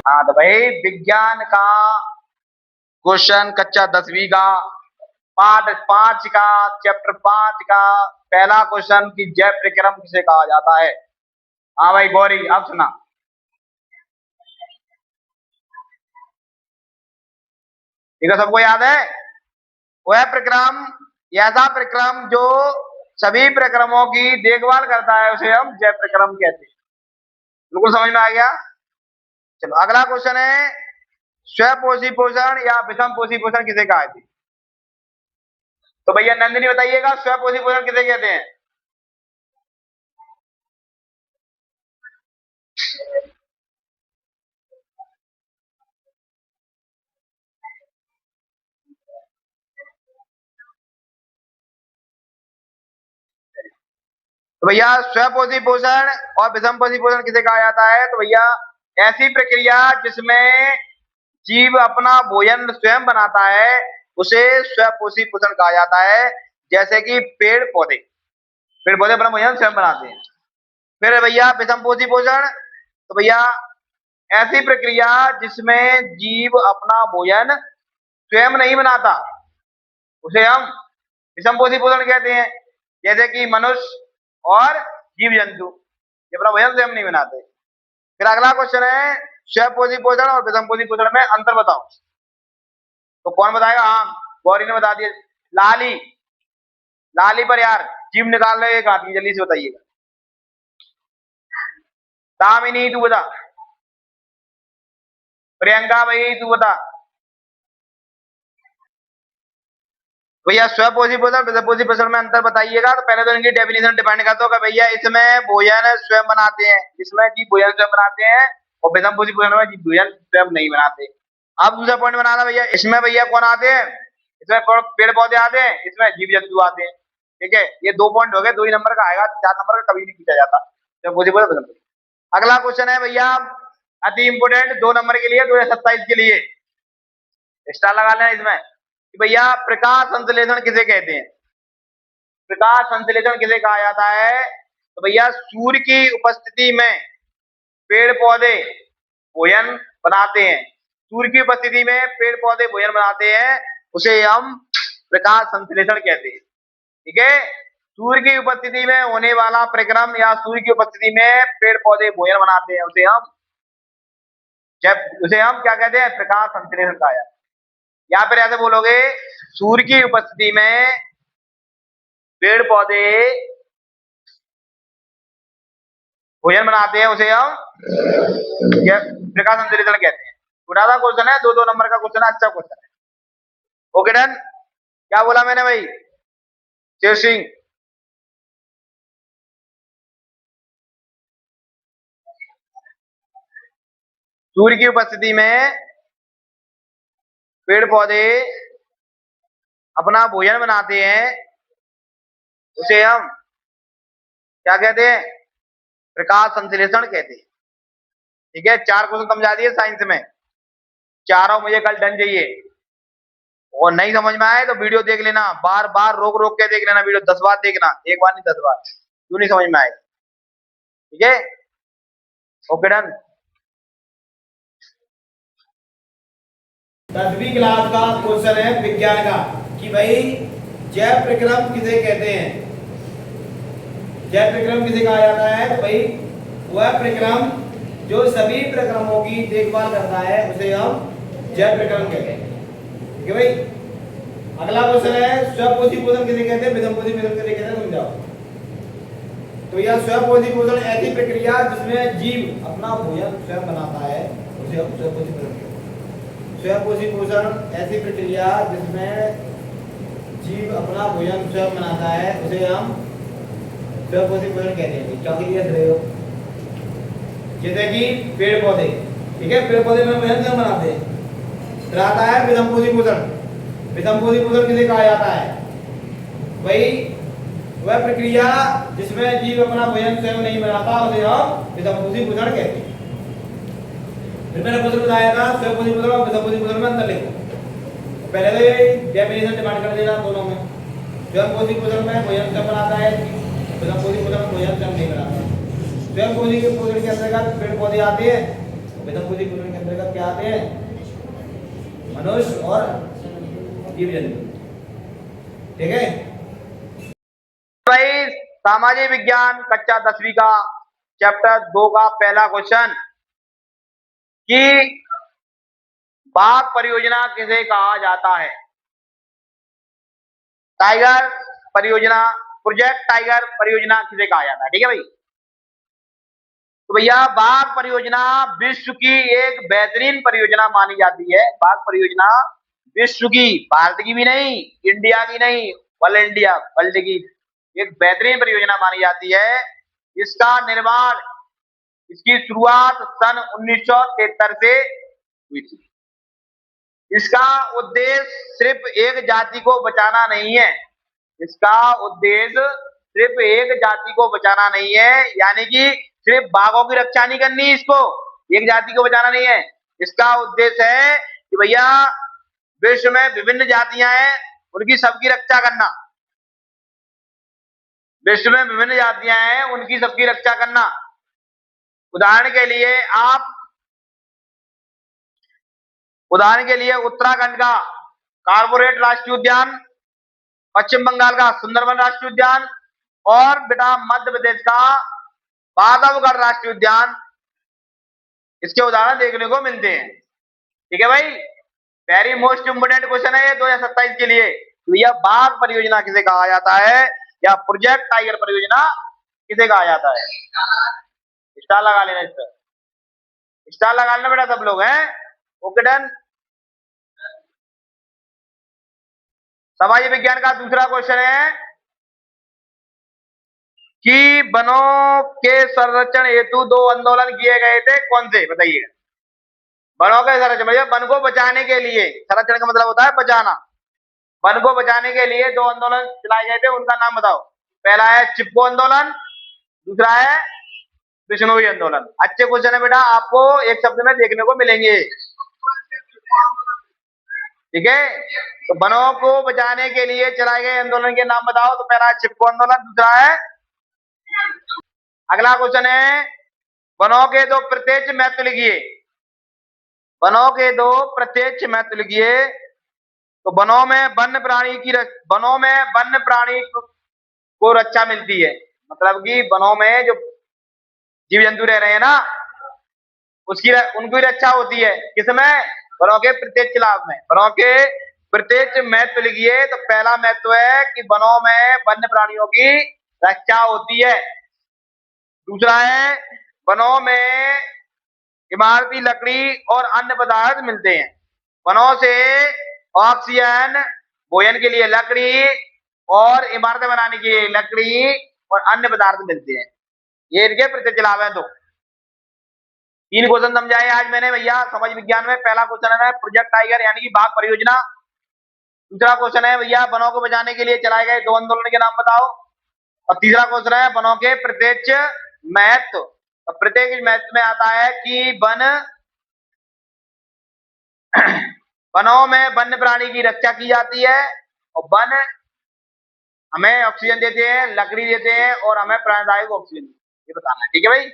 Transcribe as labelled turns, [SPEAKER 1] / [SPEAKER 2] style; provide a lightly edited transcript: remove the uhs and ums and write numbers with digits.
[SPEAKER 1] हाँ तो भाई विज्ञान का क्वेश्चन कक्षा 10वीं का पार्ट 5 का चैप्टर 5 का पहला क्वेश्चन की जय प्रक्रम किसे कहा जाता है। हाँ भाई गौरी अब सुना। ठीक है, सबको याद है। वह प्रक्रम ऐसा प्रक्रम जो सभी प्रक्रमों की देखभाल करता है उसे हम जय प्रक्रम कहते हैं। बिल्कुल समझ में आ गया। चलो अगला क्वेश्चन है स्वपोषी पोषण या विषम पोषी पोषण किसे कहा है। तो भैया नंदिनी बताइएगा स्वपोषी पोषण किसे कहते हैं। तो भैया स्वपोषी पोषण और विषम पोषी पोषण किसे कहा जाता है। तो भैया ऐसी प्रक्रिया जिसमें जीव अपना भोजन स्वयं बनाता है उसे स्वपोषी पोषण कहा जाता है। जैसे कि पेड़ पौधे अपना भोजन स्वयं बनाते हैं। फिर भैया विषम पोषी पोषण, तो भैया ऐसी प्रक्रिया जिसमें जीव अपना भोजन स्वयं नहीं बनाता उसे हम विषम पोषी पोषण कहते हैं। जैसे कि मनुष्य और जीव जंतु ये अपना भोजन स्वयं नहीं बनाते। फिर अगला क्वेश्चन है स्वपोषी पोषण और विषम पोषी पोषण में अंतर बताओ। तो कौन बताएगा। हाँ गौरी ने बता दिया। लाली पर यार जीव निकाल रहे एक आदमी जल्दी से बताइएगा। दामिनी तू बता। प्रियंका भाई तू बता। भैया स्वपोषी पोषण विषपोषी पोषण में अंतर बताइएगा। तो पहले तो इनकी डेफिनेशन डिपेंड करता होगा। भैया इसमें भोजन स्वयं बनाते हैं, इसमें जीव भोजन स्वयं बनाते हैं और विषम पोषी पोषण में जीव भोजन स्वयं नहीं बनाते। अब दूसरा पॉइंट बनाना भैया, इसमें भैया कौन आते हैं, इसमें पेड़ पौधे आते हैं, इसमें जीव जंतु आते हैं। ठीक है, ये 2 पॉइंट हो गए। 2 ही नंबर का आएगा, 4 नंबर का कभी नहीं पूछा जाता। अगला क्वेश्चन है भैया अति इंपोर्टेंट 2 नंबर के लिए 2027 के लिए स्टार लगा लेना इसमें कि भैया प्रकाश संश्लेषण किसे कहते हैं। प्रकाश संश्लेषण किसे कहा जाता है। तो भैया सूर्य की उपस्थिति में पेड़ पौधे भोजन बनाते हैं, सूर्य की उपस्थिति में पेड़ पौधे भोजन बनाते हैं उसे हम प्रकाश संश्लेषण कहते हैं। ठीक है, सूर्य की उपस्थिति में होने वाला प्रक्रम या सूर्य की उपस्थिति में पेड़ पौधे भोजन बनाते हैं उसे हम क्या कहते हैं, प्रकाश संश्लेषण कहा जाता है। या फिर ऐसे बोलोगे सूर्य की उपस्थिति में पेड़ पौधे भोजन बनाते हैं उसे हम प्रकाश संश्लेषण कहते हैं। छोटा सा क्वेश्चन है, 2 नंबर का क्वेश्चन है, अच्छा क्वेश्चन है। Okay done. क्या बोला मैंने भाई शेर सिंह। सूर्य की उपस्थिति में पेड़ पौधे अपना भोजन बनाते हैं उसे हम क्या कहते हैं, प्रकाश संश्लेषण कहते हैं। ठीक है, 4 क्वेश्चन समझा दिए साइंस में, चारों मुझे कल डन चाहिए। और नहीं समझ में आए तो वीडियो देख लेना, बार बार रोक रोक के देख लेना वीडियो, 10 बार देखना, एक बार नहीं 10 बार, क्यों नहीं समझ में आए। ठीक है, ओके डन। 10वीं क्लास का क्वेश्चन है विज्ञान का कि भाई जैव प्रक्रम किसे कहते हैं। जैव प्रक्रम किसे कहा जाता है। तो भाई वह प्रक्रम जो सभी प्रक्रमों की देखभाल करता है उसे हम जैव प्रक्रम कहते हैं। ठीक है भाई। अगला क्वेश्चन है स्वपोषी पोषण किसे कहते हैं, विषम पोषी पोषण किसे कहते हैं, समझाओ। तो यह स्वपोषी पोषण ऐसी प्रक्रिया जिसमें जीव अपना भोजन स्वयं बनाता है उसे हम स्वपोषी पोषण कहते हैं। स्वपोषी पोषण ऐसी प्रक्रिया जिसमें जीव अपना भोजन स्वयं बनाता है उसे हम स्वपोषी पोषण कहते हैं। क्या क्लियर रहे हो। जैसे कि पेड़ पौधे, ठीक है, पेड़ पौधे में भोजन स्वयं बनाते हैं। फिर आता है विषम पोषी पोषण। विषम पोषी पोषण किसे कहा जाता है। वही वह प्रक्रिया जिसमें जीव अपना भोजन स्वयं नहीं बनाता उसे हम विषम पोषी पोषण कहते हैं। फिर मैंने क्वेश्चन बताया था स्वपोषी पोषण और विषम पोषी पोषण में अंतर लिखो। पहले तो डेफिनेशन डिमांड कर देना दोनों में। स्वपोषी पोषण में भोजन स्वयं बनाता है, विषम पोषी पोषण में भोजन स्वयं नहीं बनाता। स्वपोषी के पोषण के अंतर्गत पेड़ पौधे आते हैं, वितंभुजी कुल के अंतर्गत क्या आते हैं? मनुष्य और जीव जंतु। ठीक है भाई, सामाजिक विज्ञान कक्षा 10वीं का चैप्टर 2 का पहला क्वेश्चन कि बाघ परियोजना किसे कहा जाता है? टाइगर परियोजना, प्रोजेक्ट टाइगर परियोजना किसे कहा जाता है? ठीक है भाई। तो भैया बाघ परियोजना विश्व की एक बेहतरीन परियोजना मानी जाती है। बाघ परियोजना विश्व की, भारत की भी नहीं, इंडिया की नहीं, वर्ल्ड की एक बेहतरीन परियोजना मानी जाती है। इसका निर्माण, इसकी शुरुआत सन 1973 से हुई थी। इसका उद्देश्य सिर्फ एक जाति को बचाना नहीं है। इसका उद्देश्य सिर्फ एक जाति को बचाना नहीं है, यानी कि सिर्फ बाघों की रक्षा नहीं करनी, इसको एक जाति को बचाना नहीं है। इसका उद्देश्य है कि भैया विश्व में विभिन्न जातियां हैं, उनकी सबकी रक्षा करना। विश्व में विभिन्न जातियां हैं, उनकी सबकी रक्षा करना। उदाहरण के लिए उत्तराखंड का कॉर्बेट राष्ट्रीय उद्यान, पश्चिम बंगाल का सुंदरबन राष्ट्रीय उद्यान और बेटा मध्य प्रदेश का बांधवगढ़ राष्ट्रीय उद्यान, इसके उदाहरण देखने को मिलते हैं। ठीक है भाई, वेरी मोस्ट इंपोर्टेंट क्वेश्चन है ये 2027 के लिए। तो यह बाघ परियोजना किसे कहा जाता है या प्रोजेक्ट टाइगर परियोजना किसे कहा जाता है? स्टार लगा लेना, इस पर स्टार लगा लेना बेटा सब लोग हैं। Okay done. सामाजिक विज्ञान का दूसरा क्वेश्चन है कि वनों के संरक्षण हेतु 2 आंदोलन किए गए थे, कौन से बताइए? वनों के संरक्षण मतलब वन को बचाने के लिए, संरक्षण का मतलब होता है बचाना। वन को बचाने के लिए 2 आंदोलन चलाए गए थे, उनका नाम बताओ। पहला है चिपको आंदोलन, दूसरा है बिश्नोई आंदोलन। अच्छे क्वेश्चन है बेटा, आपको एक शब्द में देखने को मिलेंगे। ठीक है, तो वनों को बचाने के लिए चलाए गए आंदोलन के नाम बताओ। तो पहला है चिपको आंदोलन, दूसरा है। अगला क्वेश्चन है वनों के 2 प्रत्यक्ष महत्व लिखिए। वनों के 2 प्रत्यक्ष महत्व लिखिए। तो वनों में वन्य प्राणी को रक्षा मिलती है, मतलब कि वनों में जो जीव जंतु रह रहे हैं ना, उनकी रक्षा होती है। किसमें? वनों के प्रत्यक्ष लाभ में। वनों के प्रत्यक्ष महत्व लिखिए। तो पहला महत्व है कि वनों में वन्य प्राणियों की रक्षा होती है। दूसरा है वनों में इमारती लकड़ी और अन्य पदार्थ मिलते हैं। वनों से ऑक्सीजन, भोजन के लिए लकड़ी और इमारतें बनाने के लिए लकड़ी और अन्य पदार्थ मिलते हैं। ये इनके प्रत्यक्ष लाभ है। तो 3 क्वेश्चन समझाए आज मैंने भैया समाज विज्ञान में। पहला क्वेश्चन है प्रोजेक्ट टाइगर यानी कि बाघ परियोजना। दूसरा क्वेश्चन है भैया वनों को बचाने के लिए चलाए गए 2 आंदोलन के नाम बताओ। और तीसरा क्वेश्चन है वनों के प्रत्यक्ष महत्व। प्रत्यक्ष महत्व में आता है कि वनों में वन्य प्राणी की रक्षा की जाती है और वन हमें ऑक्सीजन देते हैं, लकड़ी देते हैं और हमें प्राणदायक ऑक्सीजन, ये बताना है। ठीक है भाई।